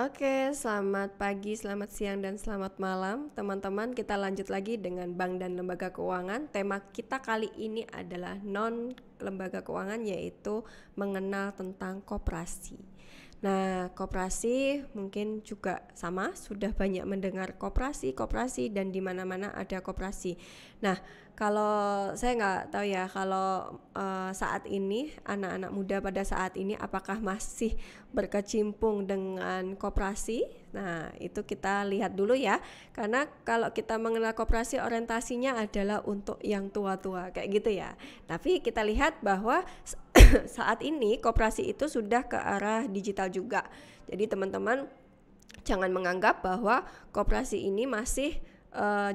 Oke, selamat pagi, selamat siang, dan selamat malam teman-teman. Kita lanjut lagi dengan bank dan lembaga keuangan. Tema kita kali ini adalah non lembaga keuangan, yaitu mengenal tentang koperasi. Nah, koperasi mungkin juga sama, sudah banyak mendengar koperasi, dan di mana-mana ada koperasi. Nah, kalau saya nggak tahu ya, kalau saat ini anak-anak muda pada saat ini apakah masih berkecimpung dengan koperasi? Nah, itu kita lihat dulu ya, karena kalau kita mengenal koperasi orientasinya adalah untuk yang tua-tua kayak gitu ya. Tapi kita lihat bahwa saat ini koperasi itu sudah ke arah digital juga. Jadi teman-teman jangan menganggap bahwa koperasi ini masih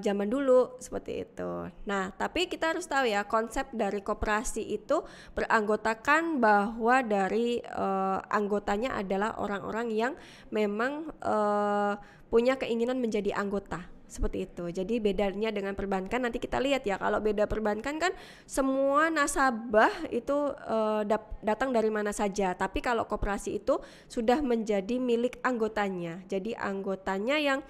zaman dulu seperti itu. Nah, tapi kita harus tahu ya, konsep dari koperasi itu beranggotakan bahwa dari anggotanya adalah orang-orang yang memang punya keinginan menjadi anggota. Seperti itu. Jadi bedanya dengan perbankan nanti kita lihat ya. Kalau beda perbankan kan semua nasabah itu datang dari mana saja. Tapi kalau koperasi itu sudah menjadi milik anggotanya. Jadi anggotanya yang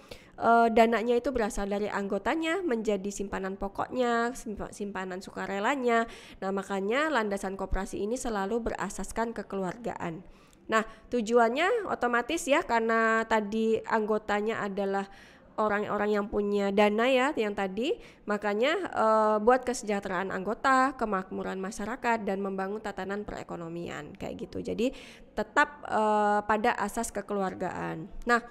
dananya itu berasal dari anggotanya menjadi simpanan pokoknya, simpanan sukarelanya. Nah, makanya landasan koperasi ini selalu berasaskan kekeluargaan. Nah, tujuannya otomatis ya, karena tadi anggotanya adalah orang-orang yang punya dana ya, yang tadi, makanya buat kesejahteraan anggota, kemakmuran masyarakat, dan membangun tatanan perekonomian kayak gitu. Jadi tetap pada asas kekeluargaan. Nah,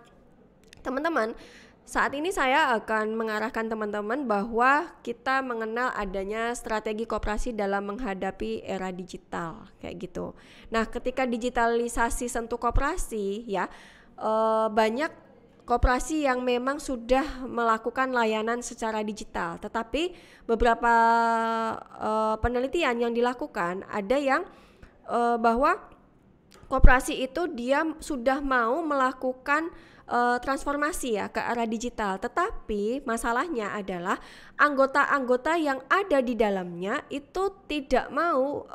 teman-teman, saat ini saya akan mengarahkan teman-teman bahwa kita mengenal adanya strategi koperasi dalam menghadapi era digital kayak gitu. Nah, ketika digitalisasi sentuh koperasi ya, banyak koperasi yang memang sudah melakukan layanan secara digital, tetapi beberapa penelitian yang dilakukan ada yang bahwa koperasi itu dia sudah mau melakukan transformasi ya ke arah digital, tetapi masalahnya adalah anggota-anggota yang ada di dalamnya itu tidak mau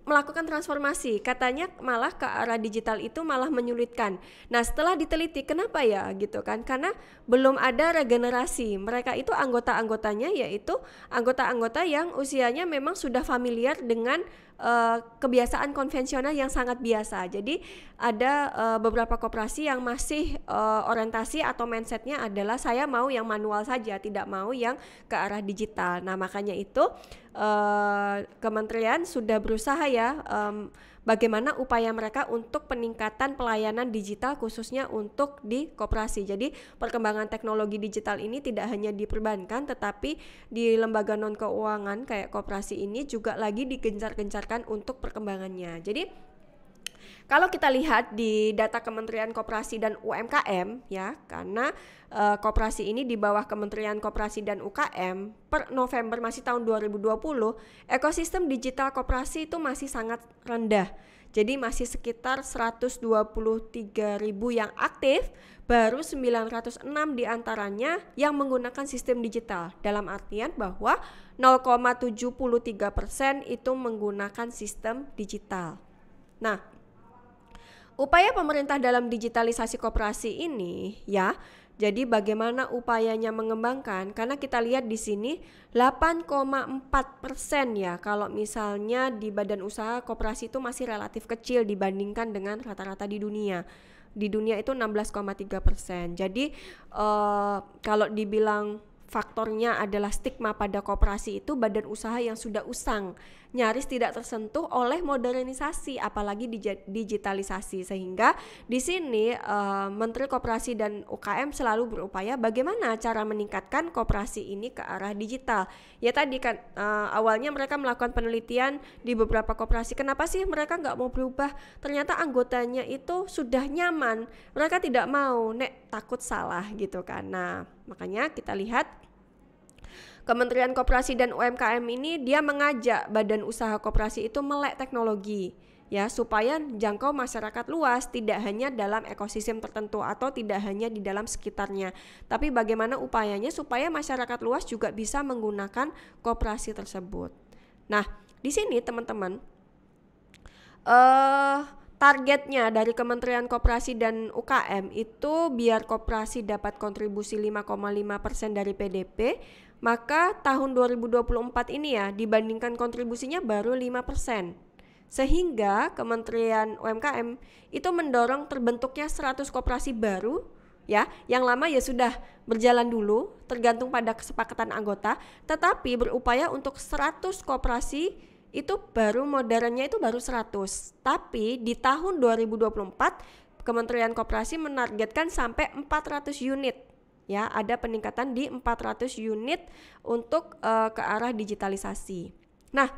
melakukan transformasi. Katanya malah ke arah digital itu malah menyulitkan. Nah, setelah diteliti kenapa ya gitu kan, karena belum ada regenerasi. Mereka itu anggota-anggotanya yaitu anggota-anggota yang usianya memang sudah familiar dengan kebiasaan konvensional yang sangat biasa. Jadi ada beberapa koperasi yang masih orientasi atau mindsetnya adalah saya mau yang manual saja, tidak mau yang ke arah digital. Nah, makanya itu kementerian sudah berusaha ya, bagaimana upaya mereka untuk peningkatan pelayanan digital khususnya untuk di koperasi. Jadi perkembangan teknologi digital ini tidak hanya di perbankan, tetapi di lembaga non keuangan kayak koperasi ini juga lagi digencar-gencarkan untuk perkembangannya. Jadi kalau kita lihat di data Kementerian Koperasi dan UMKM ya, karena koperasi ini di bawah Kementerian Koperasi dan UKM per November masih tahun 2020, ekosistem digital koperasi itu masih sangat rendah. Jadi masih sekitar 123.000 yang aktif, baru 906 diantaranya yang menggunakan sistem digital. Dalam artian bahwa 0,73% itu menggunakan sistem digital. Nah, upaya pemerintah dalam digitalisasi koperasi ini ya, jadi bagaimana upayanya mengembangkan, karena kita lihat di sini 8,4% ya, kalau misalnya di badan usaha koperasi itu masih relatif kecil dibandingkan dengan rata-rata di dunia. Di dunia itu 16,3%. Jadi kalau dibilang faktornya adalah stigma pada koperasi itu badan usaha yang sudah usang, nyaris tidak tersentuh oleh modernisasi apalagi digitalisasi, sehingga di sini Menteri Koperasi dan UKM selalu berupaya bagaimana cara meningkatkan koperasi ini ke arah digital. Ya tadi kan awalnya mereka melakukan penelitian di beberapa koperasi, kenapa sih mereka nggak mau berubah? Ternyata anggotanya itu sudah nyaman, mereka tidak mau, takut salah gitu kan. Nah, makanya kita lihat Kementerian Koperasi dan UMKM ini dia mengajak badan usaha koperasi itu melek teknologi ya, supaya jangkau masyarakat luas, tidak hanya dalam ekosistem tertentu atau tidak hanya di dalam sekitarnya, tapi bagaimana upayanya supaya masyarakat luas juga bisa menggunakan koperasi tersebut. Nah, di sini teman-teman targetnya dari Kementerian Koperasi dan UKM itu biar koperasi dapat kontribusi 5,5% dari PDB, maka tahun 2024 ini ya dibandingkan kontribusinya baru 5%. Sehingga Kementerian UMKM itu mendorong terbentuknya 100 koperasi baru ya, yang lama ya sudah berjalan dulu tergantung pada kesepakatan anggota, tetapi berupaya untuk 100 koperasi itu baru modernnya itu baru 100. Tapi di tahun 2024 Kementerian Koperasi menargetkan sampai 400 unit. Ya, ada peningkatan di 400 unit untuk ke arah digitalisasi. Nah,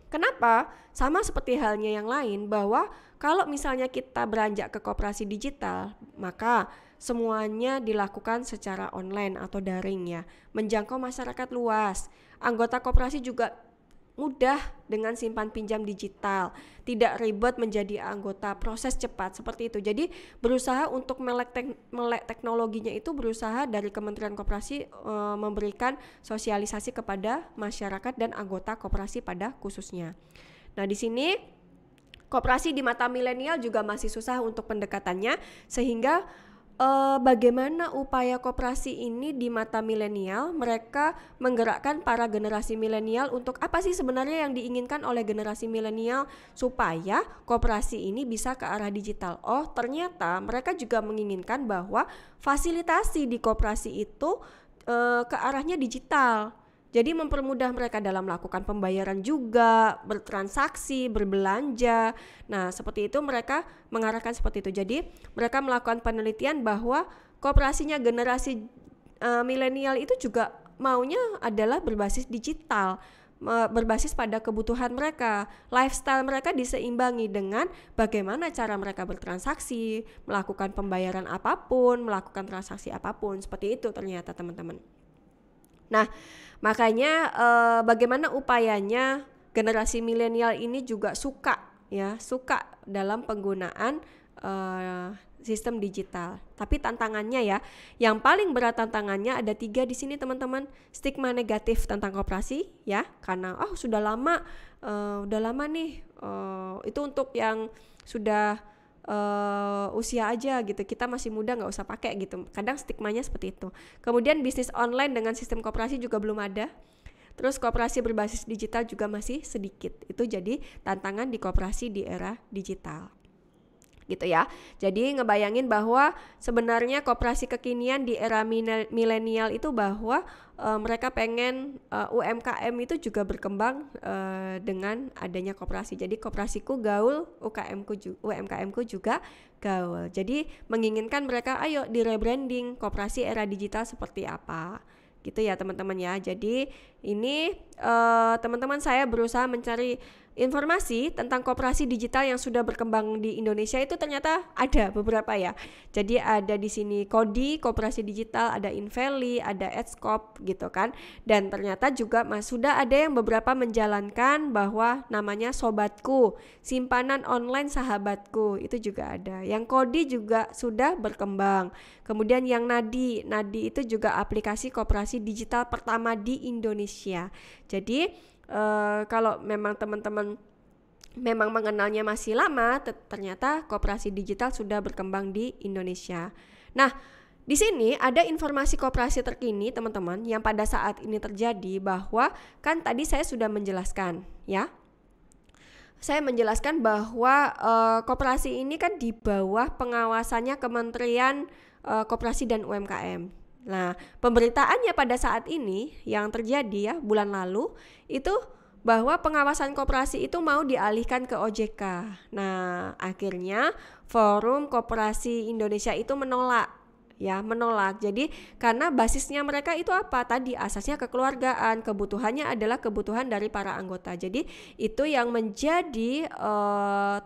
kenapa? Sama seperti halnya yang lain, bahwa kalau misalnya kita beranjak ke koperasi digital, maka semuanya dilakukan secara online atau daring ya, menjangkau masyarakat luas. Anggota koperasi juga mudah dengan simpan pinjam digital, tidak ribet menjadi anggota, proses cepat seperti itu. Jadi berusaha untuk melek teknologinya itu, berusaha dari Kementerian Koperasi memberikan sosialisasi kepada masyarakat dan anggota koperasi pada khususnya. Nah, di sini koperasi di mata milenial juga masih susah untuk pendekatannya, sehingga bagaimana upaya koperasi ini di mata milenial, mereka menggerakkan para generasi milenial untuk apa sih sebenarnya yang diinginkan oleh generasi milenial supaya koperasi ini bisa ke arah digital. Oh, ternyata mereka juga menginginkan bahwa fasilitasi di koperasi itu ke arahnya digital. Jadi mempermudah mereka dalam melakukan pembayaran juga, bertransaksi, berbelanja. Nah, seperti itu mereka mengarahkan seperti itu. Jadi mereka melakukan penelitian bahwa koperasinya generasi milenial itu juga maunya adalah berbasis digital, berbasis pada kebutuhan mereka. Lifestyle mereka diseimbangi dengan bagaimana cara mereka bertransaksi, melakukan pembayaran apapun, melakukan transaksi apapun. Seperti itu ternyata teman-teman. Nah, makanya bagaimana upayanya generasi milenial ini juga suka dalam penggunaan sistem digital. Tapi tantangannya ya, yang paling berat tantangannya ada 3 di sini teman-teman. Stigma negatif tentang koperasi ya, karena sudah lama nih, itu untuk yang sudah usia aja gitu, kita masih muda nggak usah pakai gitu, kadang stigmanya seperti itu. Kemudian bisnis online dengan sistem koperasi juga belum ada, terus koperasi berbasis digital juga masih sedikit. Itu jadi tantangan di koperasi di era digital gitu ya. Jadi ngebayangin bahwa sebenarnya koperasi kekinian di era milenial itu bahwa mereka pengen UMKM itu juga berkembang dengan adanya koperasi. Jadi koperasiku gaul, UMKMku juga gaul. Jadi menginginkan mereka ayo di rebranding koperasi era digital seperti apa. Gitu ya teman-teman ya. Jadi ini teman-teman saya berusaha mencari informasi tentang koperasi digital yang sudah berkembang di Indonesia. Itu ternyata ada beberapa ya. Jadi ada di sini Kodi, koperasi digital, ada Inveli, ada Edscope gitu kan. Dan ternyata juga sudah ada yang beberapa menjalankan bahwa namanya Sobatku, simpanan online sahabatku, itu juga ada. Yang Kodi juga sudah berkembang. Kemudian yang Nadi itu juga aplikasi koperasi digital pertama di Indonesia. Jadi kalau memang teman-teman memang mengenalnya masih lama, ternyata koperasi digital sudah berkembang di Indonesia. Nah, di sini ada informasi koperasi terkini teman-teman yang pada saat ini terjadi, bahwa kan tadi saya sudah menjelaskan ya. Saya menjelaskan bahwa koperasi ini kan di bawah pengawasannya Kementerian Koperasi dan UMKM. Nah, pemberitaannya pada saat ini yang terjadi ya bulan lalu itu bahwa pengawasan koperasi itu mau dialihkan ke OJK. Nah, akhirnya Forum Koperasi Indonesia itu menolak. Jadi karena basisnya mereka itu apa? Tadi asasnya kekeluargaan, kebutuhannya adalah kebutuhan dari para anggota. Jadi itu yang menjadi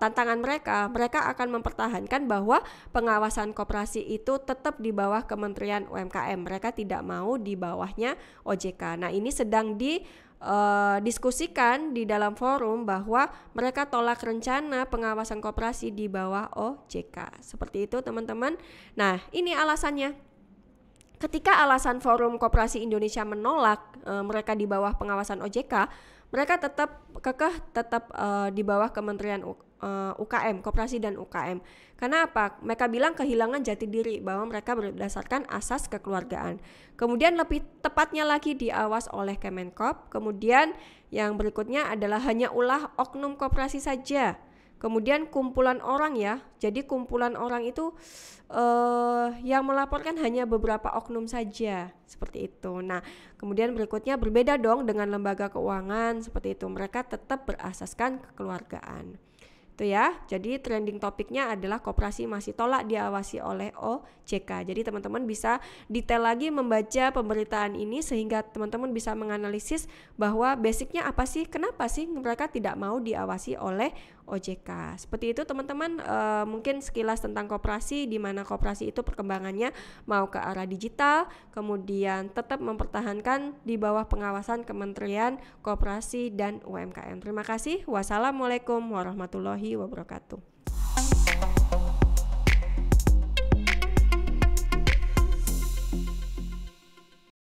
tantangan mereka. Mereka akan mempertahankan bahwa pengawasan koperasi itu tetap di bawah Kementerian UMKM. Mereka tidak mau di bawahnya OJK. Nah, ini sedang diskusikan di dalam forum bahwa mereka tolak rencana pengawasan koperasi di bawah OJK. Seperti itu teman-teman. Nah, ini alasannya. Ketika alasan Forum Koperasi Indonesia menolak mereka di bawah pengawasan OJK, mereka tetap kekeh di bawah Kementerian UKM, koperasi dan UKM. Karena apa? Mereka bilang kehilangan jati diri bahwa mereka berdasarkan asas kekeluargaan. Kemudian lebih tepatnya lagi diawas oleh Kemenkop. Kemudian yang berikutnya adalah hanya ulah oknum koperasi saja. Kemudian kumpulan orang ya, jadi kumpulan orang itu yang melaporkan hanya beberapa oknum saja, seperti itu. Nah, kemudian berikutnya berbeda dong dengan lembaga keuangan, seperti itu. Mereka tetap berasaskan kekeluargaan. Itu ya, jadi trending topiknya adalah koperasi masih tolak diawasi oleh OJK. Jadi teman-teman bisa detail lagi membaca pemberitaan ini sehingga teman-teman bisa menganalisis bahwa basicnya apa sih, kenapa sih mereka tidak mau diawasi oleh OJK. Seperti itu teman-teman, mungkin sekilas tentang koperasi, di mana koperasi itu perkembangannya mau ke arah digital, kemudian tetap mempertahankan di bawah pengawasan Kementerian Koperasi dan UMKM. Terima kasih. Wassalamualaikum warahmatullahi wabarakatuh.